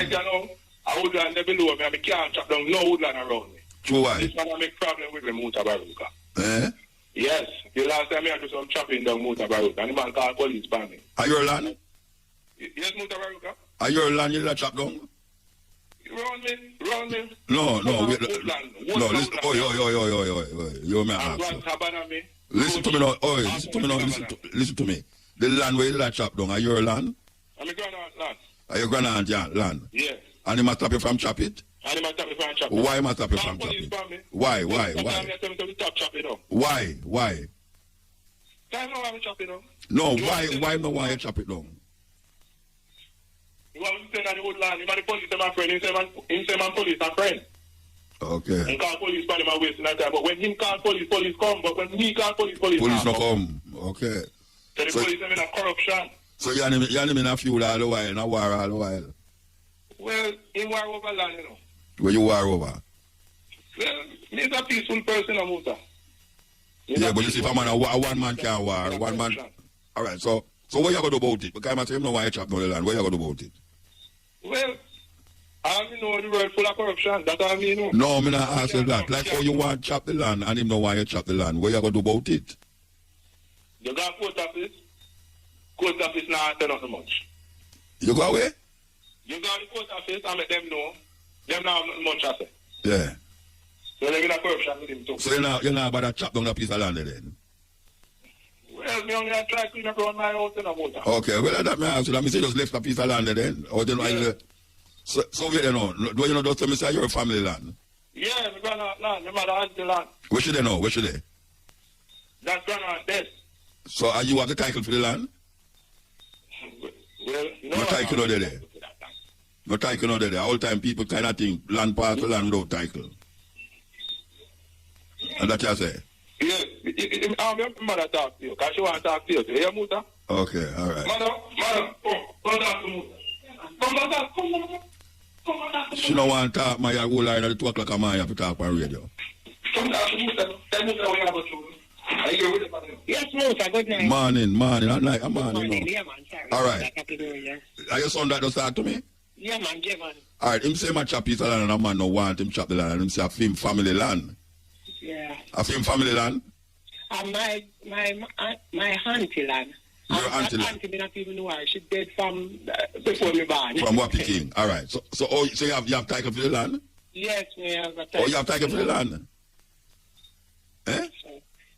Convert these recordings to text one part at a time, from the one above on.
Right now, I woodland there below me, I can't chop down no woodland around me. True why? This one I make problem with the Mutabaruka. Eh? Yes, the last time I do some chopping down Mutabaruka, and the man called police by me. Are your land? Yes, Mutabaruka. Are your land you chop down? Round me. No. Woodland. No, listen. You may ask. Listen to me now. Listen to me. The land where you chop down, are your land? I'm a grandaunt land. Are your grandaunt land? Yes. And he must stop you from chop it? And he must stop you from chop it. Why must stop you from chop it? Why? Why? No, why no why you chop it down? You want to say that the woodland, the police are my friend, he say my police are friend. Okay. He call police for him and wasting that time. But when him call police come. But when he call police no come. Okay. So the police have been a corruption. So you're in a feud all the while, in a war all the while? Well, in war over land, you know. Where you war over? Well, he's a peaceful person, Muta. Yeah, but you see, if a one man can war, one man. All right, so what you going to do about it? Because I say him know why you chop down the land. What you going to do about it? Well, I know the world full of corruption. That's all I mean. No, I'm not asking that. Like how you want to chop the land and him know why you chop the land. What you going to do about it? You got court office. Court office now tell us much. You go away? You got the court office and let them know. Them now have much to say. Yeah. So they're going to corruption with him too. So you're not about to chop down a piece of land then? Well, me only try to clean up around my house in a motor. Okay, well, that may answer. Let me say just left a piece of land then. Or then so wait, you know, do you know just tell me say your family land? Yeah, my grandaunt land, my mother has the land. Where should they know? Where should they? That's grandaunt dead. So are you have the title for the land? Well, no title no there. No title no there. All time people kind of think land part to land without title. And that you say? Yes, I'm your mother talk to you, because she want to talk to you. You hear, Muta? Okay, all right. Mother, come talk to Muta. Come she don't want to talk my whole line at 2 o'clock a morning to talk on radio. Come talk to Muta. Tell Muta what you have to do. Are you ready for them? Yes, Muta, good night. Morning, at night, morning. Yeah, man, sorry. All right. Are your son that just talk to me? Yeah, man, man. All right, him say my chop piece of land and a man no want him chop the land and him say a film family land. Yeah. A film family land? My auntie land. Your auntie land? Auntie, me not even know her. She dead from before me born. From Wapi King. All right. So you have title for the land? Yes, me have a title. Oh, you have title for the land? Eh?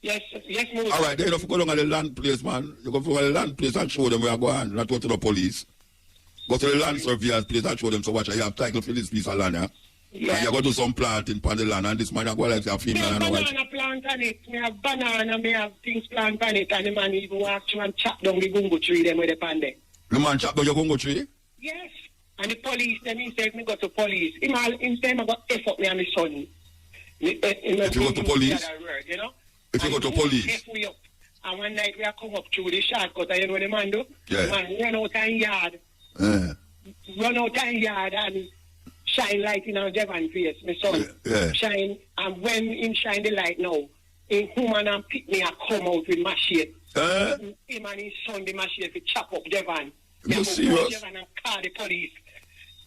Yes, me. All right, then you have to go down to the land place, man. You go to the land place and show them where you go on, not go to the police. Go to the land surveyor's place and show them, so watch, you have title for this piece of land, yeah? Yeah. And you go do some planting on the land, and this man go like a female and white. Banana plant on it. Me have banana, me have things plant on it, and the man even walk through and chop down the gungo tree them with the pan there. The man chop down your gungo tree? Yes. And the police, them he said me go to police. Him say I got F up me and my son. If you go to police? Word, you know? If you go to police? F we up. And one night we are come up through the shortcut, and you know what the man do? Yeah. The man run out in yard. Run out in yard and shine light in our Devon face, my son. Yeah. Shine, and when him shine the light now, a woman and pick me and come out with machete. Him and his son, the machete, chop up Devon. You serious? Devon and call the police.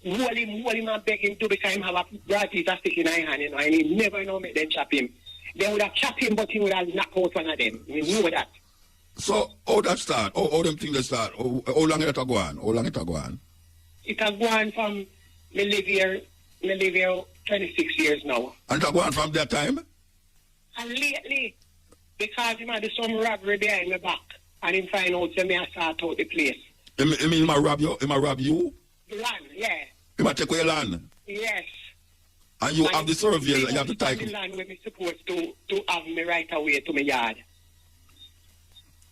Hold him and beg him to, because him have a bright piece of stick in his hand, you know, and he never know make them chop him. They would have chopped him, but he would have knocked out one of them. We knew that. So, how that start? How them things that start? How long it go on? It has gone from, me live here 26 years now. And it go on from that time? And lately, because him had some robbery behind my back, and him find out that me I sort out the place. He mean he might rob you? He might rob you? Land, yeah. He might take away your land? Yes. And you have the survey, you have the title? The land where me supposed to have me right away to my yard.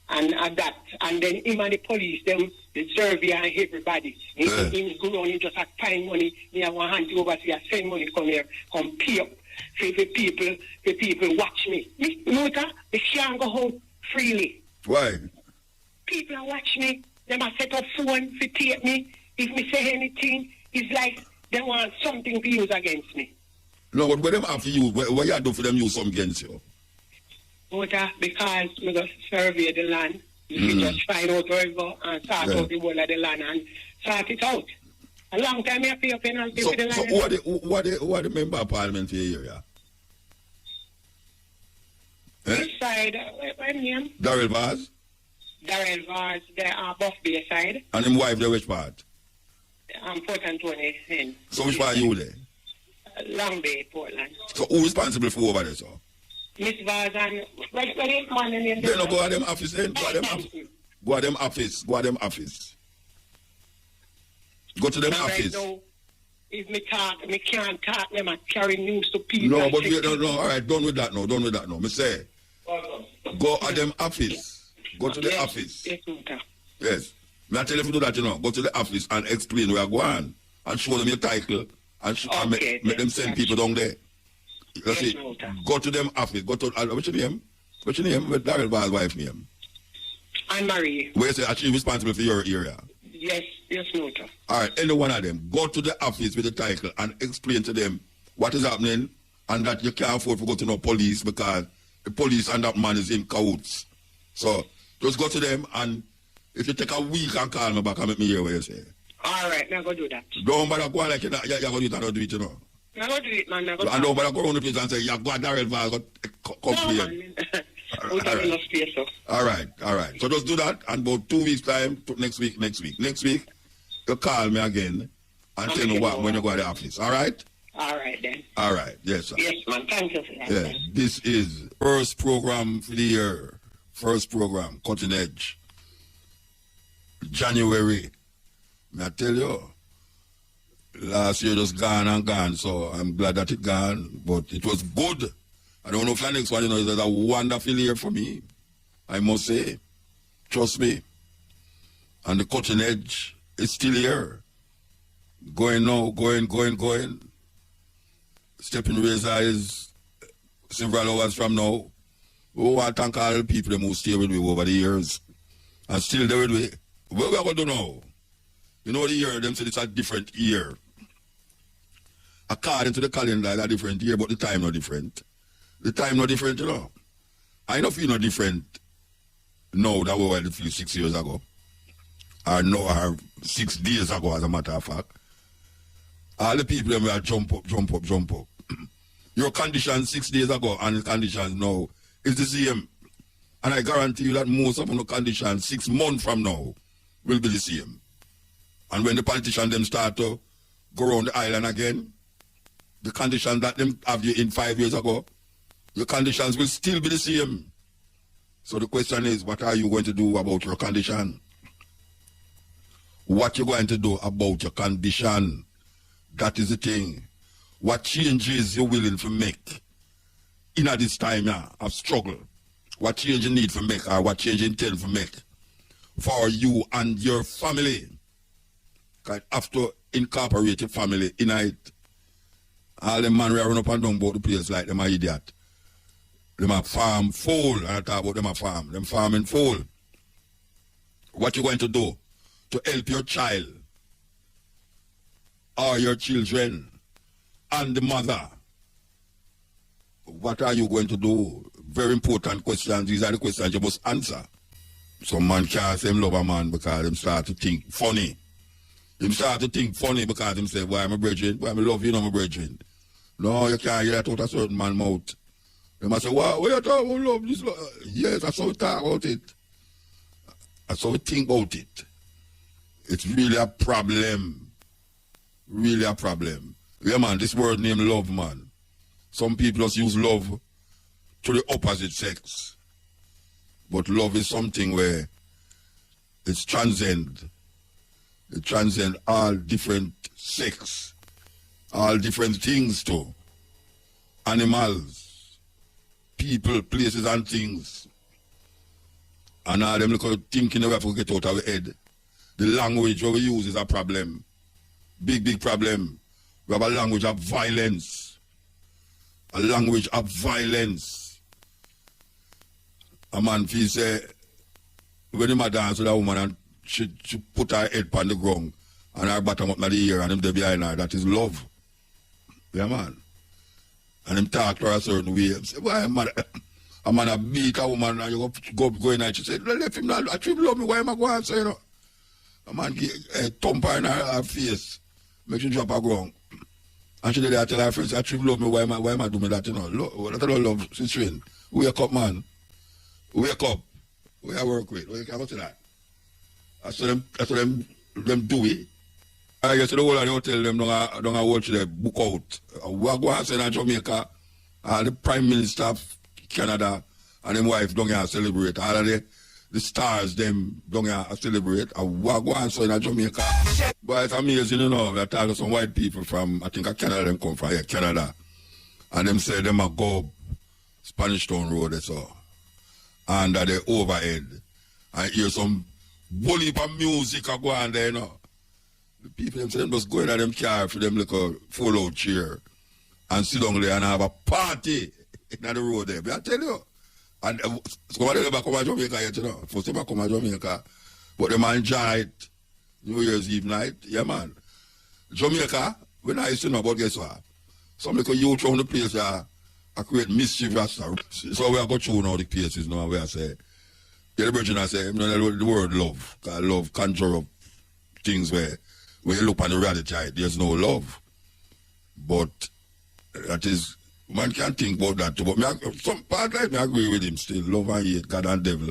And at that, and then him and the police, them, the survey and everybody, he go on, he just have time money, he have one hand over to send money come here, come pay up for people watch me. You know that? They can't go home freely. Why? People are watch me, they must set up phone to take me. If me say anything, it's like they want something to use against me. No, but what them have for you, what you do for them use something against you? Because we just survey the land, we just find out where we go and sort out the whole of the land and sort it out. A long time I pay a penalty So, for the so line. who are the member of parliament for your area? Which side? What name? Darrell Vaz? Darrell Vaz, the Buff Bay side. And him wife, the which part? Port Anthony in. So which part you there? Long Bay, Portland. So who responsible for over there, so? Miss Vaz and where is man in Then no go at them office then. Go at them office. Go at them office. Go at them office. Go to them office. Now, if me talk, me can't talk them and carry news to people. No, but no, all right, done with that now. Done with that now. Me say, go at them office. Go to the office. Yes, Muta. Yes. Me I tell you to do that, you know. Go to the office and explain where you go on and show them your title and make them send people down there. You see, go to them office. Go to what's your name? What's your name? What's Darrell Barr's wife name? Anne Marie. Where you say actually responsible for your area. Yes, Muta. All right, any one of them, go to the office with the title and explain to them what is happening and that you can't afford to go to no police because the police and that man is in cahoots. So just go to them and if you take a week and call me back and make me hear what you say. All right, now go do that. Don't bother go like you're going to do it and don't do it, you know. Now go do it, man. Now go And don't bother go around the place and say, you've got Darrell Vaz, complain. No, man. Enough space, so. All right. So just do that and about 2 weeks time, next week, you call me again and tell me what when you go to the office. All right? All right, then. All right. Yes, sir. Yes, man. Thank you for that. Yeah. Man. This is first program for the year. First program, Cutting Edge. January. May I tell you, last year just gone and gone, so I'm glad that it gone, but it was good. I don't know if the next one, it was a wonderful year for me, I must say. Trust me. And the Cutting Edge is still here. Going now, going. Stepping Razor is several hours from now. We want to thank all the people who stay with me over the years. And still there with me. What we are going to do now? You know the year, them say it's a different year. According to the calendar, it's a different year, but the time not different. The time not different, you know. I don't feel no different now than we were a few 6 years ago. Or 6 days ago, as a matter of fact. All the people them were jump up. Your condition 6 days ago and the conditions now is the same. And I guarantee you that most of the conditions 6 months from now will be the same. And when the politicians them start to go around the island again, the conditions that them have you in 5 years ago, your conditions will still be the same. So the question is, what are you going to do about your condition? What you going to do about your condition? That is the thing. What changes you're willing to make in this time of struggle? What change you need to make or what change you intend to make for you and your family? Because have to incorporate your family in it. All them man run up and down about the place like them are idiot. Them a farm full, and I talk about them a farm. Them farming full. What you going to do to help your child or your children and the mother? What are you going to do? Very important questions. These are the questions you must answer. Some man can't say him love a man because them start to think funny. Him start to think funny because him say, why am I brethren? Why am I love you, no my brethren? No, you can't hear that out of a certain man's mouth. They must say, what you talking about love? This love? Yes, that's how we talk about it. That's how we think about it. It's really a problem. Really a problem. Yeah, man, this word named love, man. Some people just use love to the opposite sex. But love is something where it's transcend. It transcends all different sex, all different things too. Animals, people, places and things. And all them look thinking we have to get out of our head. The language we use is a problem. Big problem. We have a language of violence. A language of violence. A man feels say, when him a dance with a woman and she put her head on the ground and her bottom up in the ear and him there behind her, that is love. Yeah, man. And him talk to her a certain way. Say, why a man a beat a woman and you go in and she said, let him not, I love me, why am I going to say, you know? A man give a thump in her face make she drop her ground. And she did that, tell her friends, I love me, why am I doing that, you know? That I don't love, she's trained. Wake up, man. Wake up. Where I work with. Where you can go to that. That's what them do it. I guess the whole of the hotel, them don't watch the book out. We are going to say in Jamaica, the Prime Minister of Canada and them wife don't here celebrate. All of the stars, them don't here celebrate. And we are going to say in Jamaica. But it's amazing, you know, that talk to some white people from, I think Canada, them come from here, Canada. And them say them are go Spanish Town Road, so. And they overhead. And hear some bully music go on there, you know. The people them say them just go in them car for them little fold-out chair and sit down there and have a party in the road there. But I tell you. And somebody never come to Jamaica yet, you know. First time I come to Jamaica. But them enjoy it. New Year's Eve night. Yeah, man. Jamaica, when I used to know about guess what? Some little youth around the place I create mischief. So we are going through now the places now where I say, yeah, the virgin I say, you know, the word love. Because love conjure up things where when you look on the reality, there's no love. But that is, man can think about that too. But some part like me, I agree with him still. Love and hate, God and devil.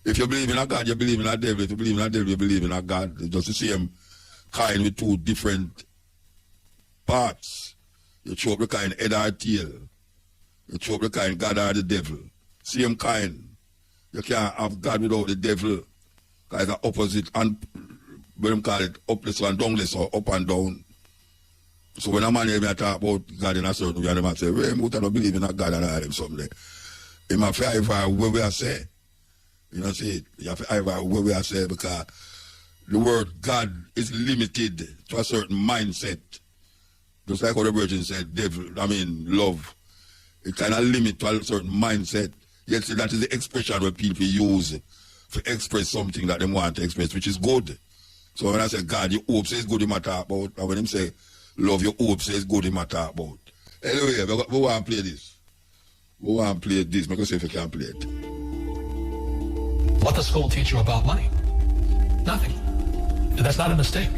If you believe in a God, you believe in a devil. If you believe in a devil, you believe in a God. It's just the same kind with two different parts. You throw up the kind head or tail. You throw up the kind God or the devil. Same kind. You can't have God without the devil. Because it's the opposite and what them call it, upless and downless or up and down. So when a man hear me talk about God in a certain way, they might say, well, Muta don't believe in a God and all them something. He might feel either where we are say. You know, see it? You have to either where we are say because the word God is limited to a certain mindset. Just like how the Virgin said, devil, love. It kind of limit to a certain mindset. Yet that is the expression where people use to express something that they want to express, which is good. So when I say God, your hope says good, you matter about. And when them say love, your hope says good, you matter about. Anyway, we want to play this. We want to play this. Make us see if you can play it. What does school teach you about money? Nothing. And that's not a mistake.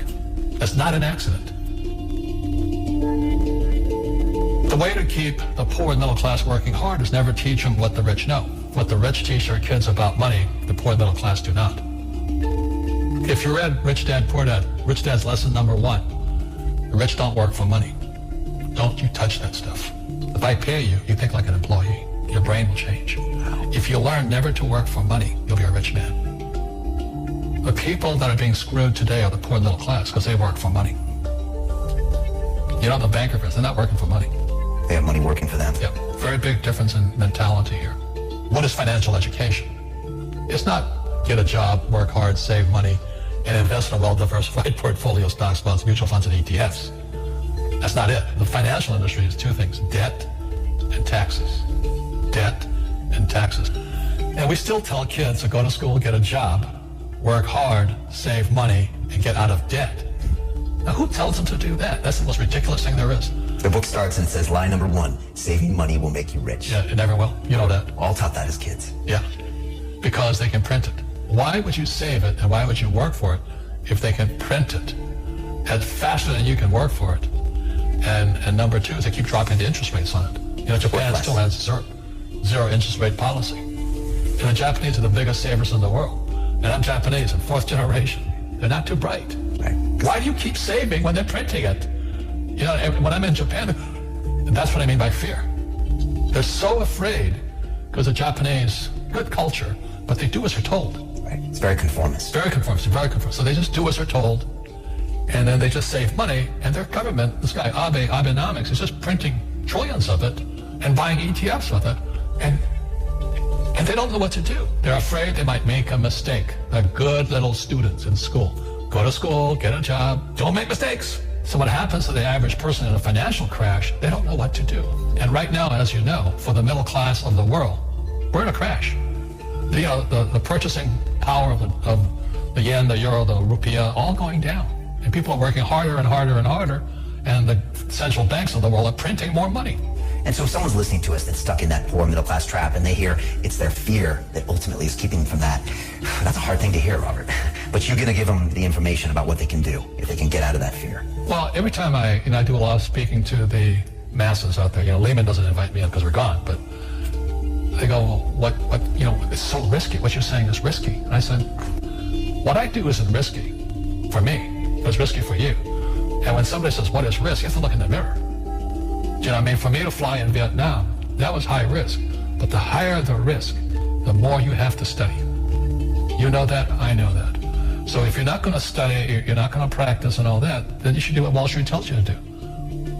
That's not an accident. The way to keep the poor and middle class working hard is never teach them what the rich know. What the rich teach their kids about money, the poor and middle class do not. If you read Rich Dad, Poor Dad, Rich Dad's lesson number 1, the rich don't work for money. Don't you touch that stuff. If I pay you, you think like an employee. Your brain will change. If you learn never to work for money, you'll be a rich man. The people that are being screwed today are the poor and middle class because they work for money. You know the bankers, they're not working for money. They have money working for them. Yeah, very big difference in mentality here. What is financial education? It's not get a job, work hard, save money, and invest in a well-diversified portfolio, stocks, bonds, mutual funds, and ETFs. That's not it. The financial industry is 2 things, debt and taxes. Debt and taxes. And we still tell kids to go to school, get a job, work hard, save money, and get out of debt. Now, who tells them to do that? That's the most ridiculous thing there is. The book starts and says, line number 1, saving money will make you rich. Yeah, it never will. You know that. All taught that as kids. Yeah, because they can print it. Why would you save it and why would you work for it if they can print it at faster than you can work for it? And number 2 is they keep dropping the interest rates on it. You know, Japan still has zero interest rate policy. And the Japanese are the biggest savers in the world. And I'm Japanese, I'm 4th generation. They're not too bright. Right. Why do you keep saving when they're printing it? You know, when I'm in Japan, that's what I mean by fear. They're so afraid because the Japanese, good culture, but they do as they're told. Right. It's very conformist. Very conformist, very conformist. So they just do as they're told, and then they just save money, and their government, this guy Abenomics, is just printing trillions of it and buying ETFs with it, and they don't know what to do. They're afraid they might make a mistake. They're good little students in school. Go to school, get a job, don't make mistakes. So what happens to the average person in a financial crash, they don't know what to do. And right now, as you know, for the middle class of the world, we're in a crash. The purchasing power of the yen, the euro, the rupiah, all going down. And people are working harder and harder and harder, and the central banks of the world are printing more money. And so if someone's listening to us that's stuck in that poor middle class trap and they hear it's their fear that ultimately is keeping them from that, that's a hard thing to hear, Robert. But But you're going to give them the information about what they can do if they can get out of that fear. Well, every time I do a lot of speaking to the masses out there. Lehman doesn't invite me in because we're gone, but they go, well, what, it's so risky. What you're saying is risky. And I said, what I do isn't risky for me, but it's risky for you. And when somebody says, what is risk? You have to look in the mirror. Do you know what I mean? For me to fly in Vietnam, that was high risk. But the higher the risk, the more you have to study. You know that, I know that. So if you're not going to study, you're not going to practice and all that, then you should do what Wall Street tells you to do.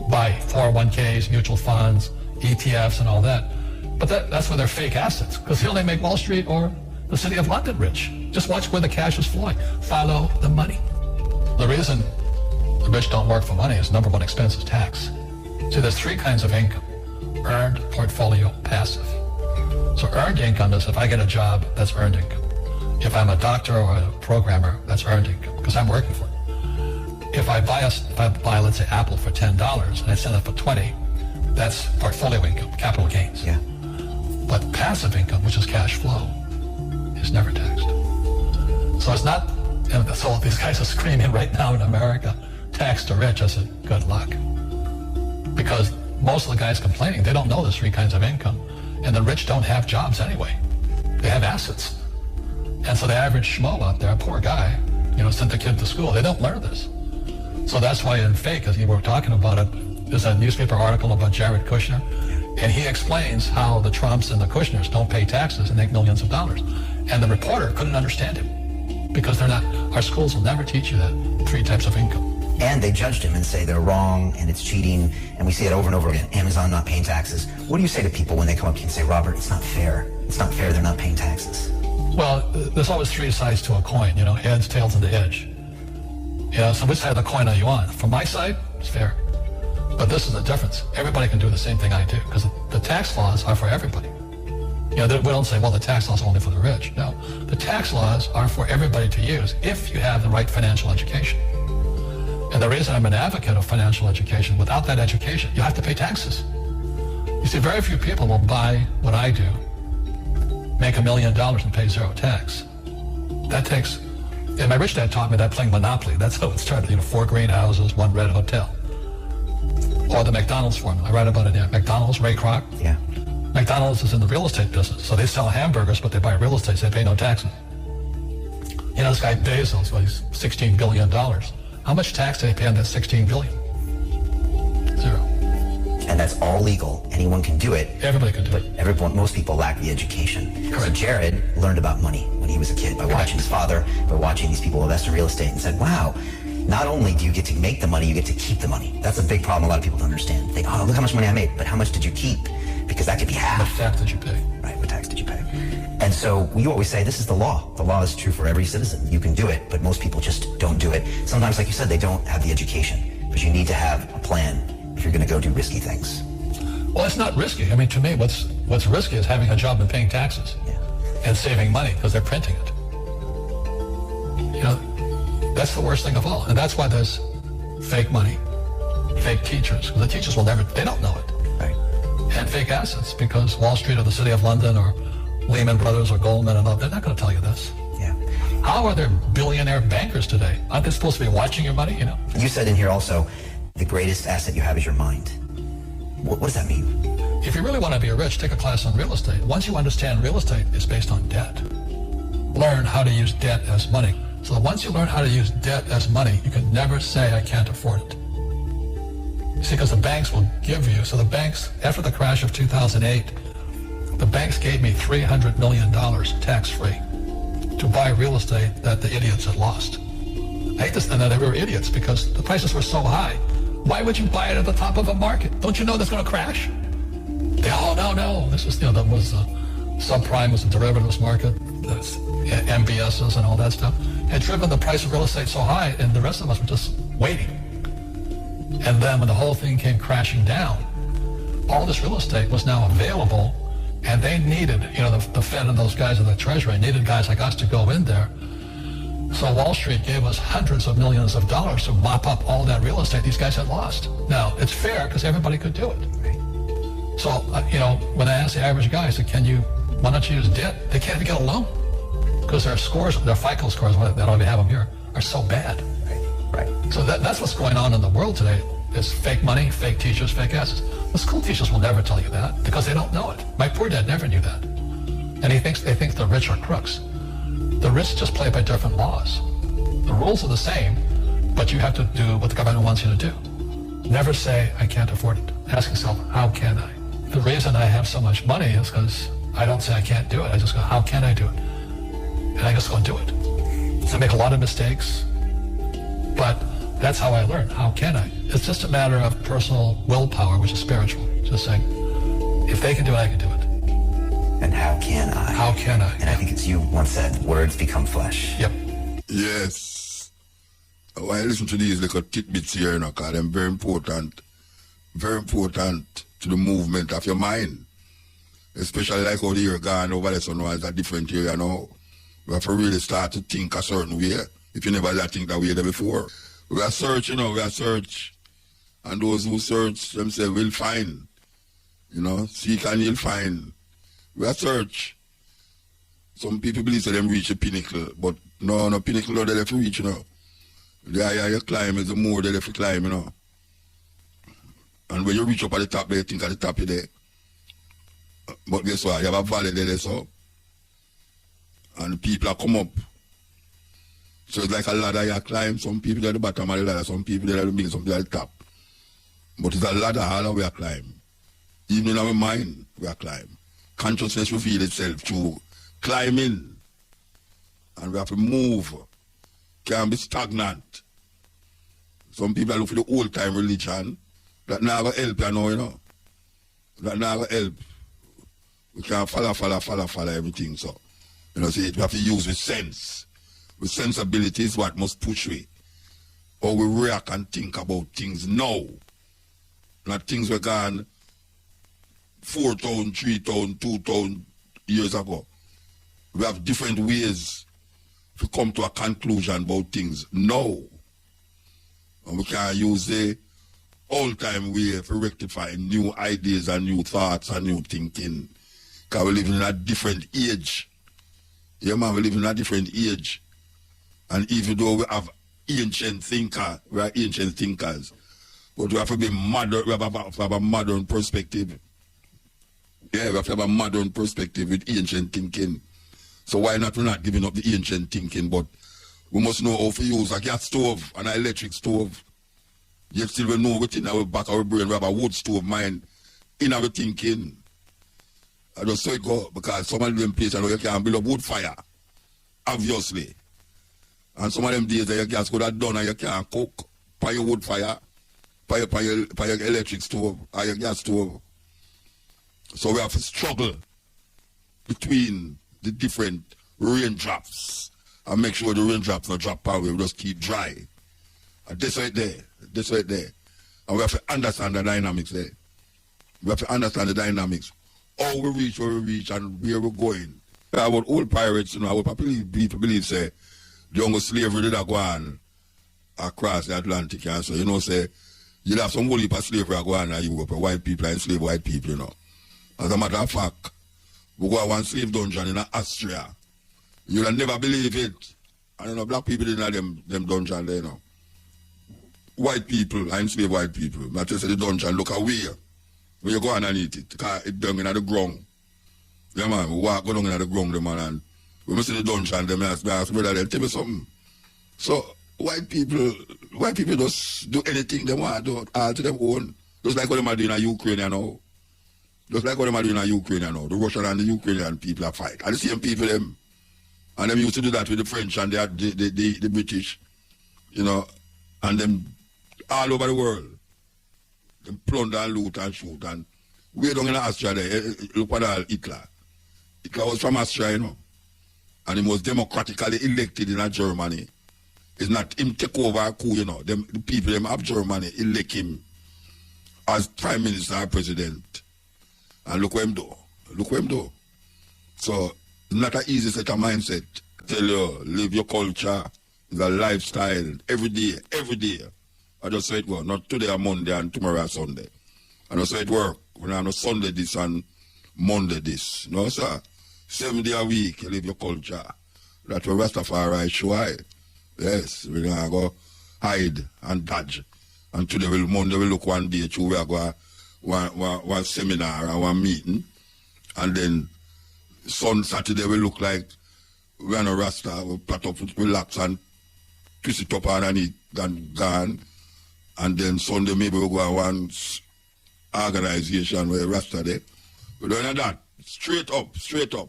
Buy 401ks, mutual funds, ETFs and all that. But that's where they're fake assets, because they only make Wall Street or the City of London rich. Just watch where the cash is flowing. Follow the money. The reason the rich don't work for money is number one expense is tax. See, there's three kinds of income: earned, portfolio, passive. So earned income is if I get a job, that's earned income. If I'm a doctor or a programmer, that's earned income because I'm working for it. If I buy, let's say, Apple for $10 and I sell it for $20, that's portfolio income, capital gains. Yeah. But passive income, which is cash flow, is never taxed. So it's not, and so these guys are screaming right now in America, tax the rich. I said, good luck. Because most of the guys complaining, they don't know there's three kinds of income. And the rich don't have jobs anyway. They have assets. And so the average schmo out there, a poor guy, sent the kid to school. They don't learn this. So that's why in fake, as you were talking about it, there's a newspaper article about Jared Kushner, and he explains how the Trumps and the Kushners don't pay taxes and make millions of dollars. And the reporter couldn't understand him because our schools will never teach you that three types of income. And they judged him and say they're wrong and it's cheating, and we see it over and over again. Amazon not paying taxes. What do you say to people when they come up to you and say, Robert, it's not fair. It's not fair they're not paying taxes? Well, there's always three sides to a coin, heads, tails, and the edge. So which side of the coin are you on? From my side, it's fair. But this is the difference. Everybody can do the same thing I do because the tax laws are for everybody. We don't say, well, the tax laws are only for the rich. No, the tax laws are for everybody to use if you have the right financial education. And the reason I'm an advocate of financial education, without that education, you have to pay taxes. You see, very few people will buy what I do, make $1 million and pay zero tax. That takes, and my rich dad taught me that playing Monopoly. That's how it started, 4 greenhouses, 1 red hotel. Or the McDonald's formula. I write about it here. McDonald's, Ray Kroc. Yeah. McDonald's is in the real estate business. So they sell hamburgers, but they buy real estate, so they pay no taxes. This guy Bezos, he's $16 billion. How much tax did he pay on that $16 billion? Zero. And that's all legal. Anyone can do it. Everybody can do it. Most people lack the education. Correct. So Jared learned about money when he was a kid by watching his father, by watching these people invest in real estate, and said, wow, not only do you get to make the money, you get to keep the money. That's a big problem a lot of people don't understand. They, look how much money I made, but how much did you keep? Because that could be half. What tax did you pay? Right, what tax did you pay? And so we always say this is the law. The law is true for every citizen. You can do it, but most people just don't do it. Sometimes, like you said, they don't have the education, but you need to have a plan if you're going to go do risky things. Well, it's not risky. To me, what's risky is having a job and paying taxes and saving money because they're printing it. That's the worst thing of all. And that's why there's fake money, fake teachers, because the teachers they don't know it. Right. And fake assets, because Wall Street or the City of London or Lehman Brothers or Goldman and all, they're not going to tell you this. Yeah. How are there billionaire bankers today? Aren't they supposed to be watching your money, You said in here also, the greatest asset you have is your mind. What does that mean? If you really want to be rich, take a class on real estate. Once you understand real estate, it's based on debt. Learn how to use debt as money. So once you learn how to use debt as money, you can never say, I can't afford it. You see, because the banks will give you, so the banks, after the crash of 2008, the banks gave me $300 million tax-free to buy real estate that the idiots had lost. I hate this, and that they were idiots because the prices were so high. Why would you buy it at the top of a market? Don't you know that's going to crash? No. This was, that was subprime was a derivatives market, MBSs and all that stuff, had driven the price of real estate so high, and the rest of us were just waiting. And then when the whole thing came crashing down, all this real estate was now available, and they needed, the Fed and those guys in the Treasury needed guys like us to go in there. So Wall Street gave us hundreds of millions of dollars to mop up all that real estate these guys had lost. Now, it's fair because everybody could do it. So, when I asked the average guy, I said, why don't you use debt? They can't even get a loan. because their scores, their FICO scores, they don't even have them here, are so bad. Right. So that's what's going on in the world today. Is fake money, fake teachers, fake asses. The school teachers will never tell you that because they don't know it. My poor dad never knew that. And they think the rich are crooks. The rich just play by different laws. The rules are the same, but you have to do what the government wants you to do. Never say, I can't afford it. Ask yourself, how can I? The reason I have so much money is because I don't say I can't do it. I just go, how can I do it? And I just go and do it. I make a lot of mistakes, but that's how I learn. How can I? It's just a matter of personal willpower, which is spiritual. Just saying, if they can do it, I can do it. And how can I? How can I? And I think it's you once said, words become flesh. Yep. Yes. When I listen to these little tidbits here, you know, because they're very important to the movement of your mind. Especially like how the year gone over there, so now it's a different year, you know. We have to really start to think a certain way, if you never did think that way there before. We are search, you know, we are search. And those who search themselves will find. You know, seek and you'll find. We are search. Some people believe that them reach a pinnacle, but no pinnacle no they have to reach, you know. The higher you climb is the more they have to climb, you know. And when you reach up at the top there, you think at the top you're there. But guess what? You have a valley there, so. And people are come up. So it's like a ladder you climb. Some people are at the bottom of the ladder, some people are at the middle, some people are at the top. But it's a ladder all the way I climb. Even in our mind, we are climb. Consciousness reveals itself through climbing. And we have to move. Can't be stagnant. Some people look for the old time religion. That never help, you know. That never help. We can't follow everything, so. You know, see, we have to use with sense. With sensibility is what must push we. Or we react and think about things now. Not things we gone 4,000, 3,000, 2,000 years ago. We have different ways to come to a conclusion about things now. And we can use the old-time way for rectifying new ideas and new thoughts and new thinking. Because we live in a different age. Yeah, man, we live in a different age. And even though we have ancient thinkers, we are ancient thinkers, but we have to be modern, we have to have a modern perspective. Yeah, we have to have a modern perspective with ancient thinking. So why not we're not giving up the ancient thinking, but we must know how to use a gas stove and an electric stove. Yet still we know within our back of our brain we have a wood stove mind in our thinking. I just saw it go because some of them places I know you can build up wood fire, obviously. And some of them days that you just could have done and you can't cook by your wood fire, by your electric stove, or your gas stove. So we have to struggle between the different raindrops and make sure the raindrops don't drop away, we just keep dry. And this right there. And we have to understand the dynamics there. We have to understand the dynamics. How we reach where we reach and where we're going. About old pirates, you know, I would believe say, the younger slavery did go on across the Atlantic, and so, you know, say, you'll have some whole heap of slavery go on in Europe, white people enslave white people, you know. As a matter of fact, we go to one slave dungeon in Austria. You'll never believe it. And, you know, black people didn't have them dungeon there, you know. White people, enslaved white people. Not just the dungeon, look away. When you go on and eat it, because it's down in the ground. Yeah, man, we go down in the ground, man, and we must see the dungeon, them ask brother, them tell me something. So, white people just do anything they want, do all to them own. Just like what they are doing in Ukraine, you know. The Russian and the Ukrainian people are fight. And the same people, them. And them used to do that with the French and the British, you know, and them all over the world. Them plunder and loot and shoot. And way down in Austria there, look at Hitler. Hitler was from Austria, you know. And he was democratically elected in Germany. It's not him take over a coup, you know. The people them of Germany elect him as prime minister or president. And look what him do. So it's not an easy set of mindset. Tell you, live your culture, it's a lifestyle, every day. I just say it go, not today or Monday and tomorrow or Sunday. I just say it work. When I'm on Sunday this and Monday this. No, sir. 7 days a week, you live your culture. That's what Rastafari show I. Yes, we're going to go hide and dodge. And today, Monday, we look one day, we are going one seminar or one meeting. And then Saturday, we look like we're on a Rasta, we put up, relax and twist it up underneath and gone. And then Sunday, maybe we go one organization where Rasta there. We don't know that. Straight up.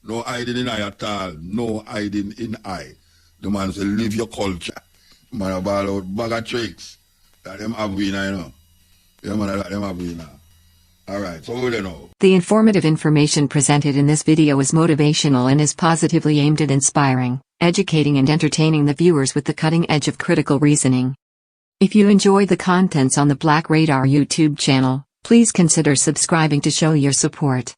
No hiding in eye at all. No hiding in eye. The man say, live your culture. Man, about out bag of tricks. That them have been, you know. Yeah, man, that them have been. Alright, so we don't know. The informative information presented in this video is motivational and is positively aimed at inspiring, educating and entertaining the viewers with the cutting edge of critical reasoning. If you enjoy the contents on the Black Radar YouTube channel, please consider subscribing to show your support.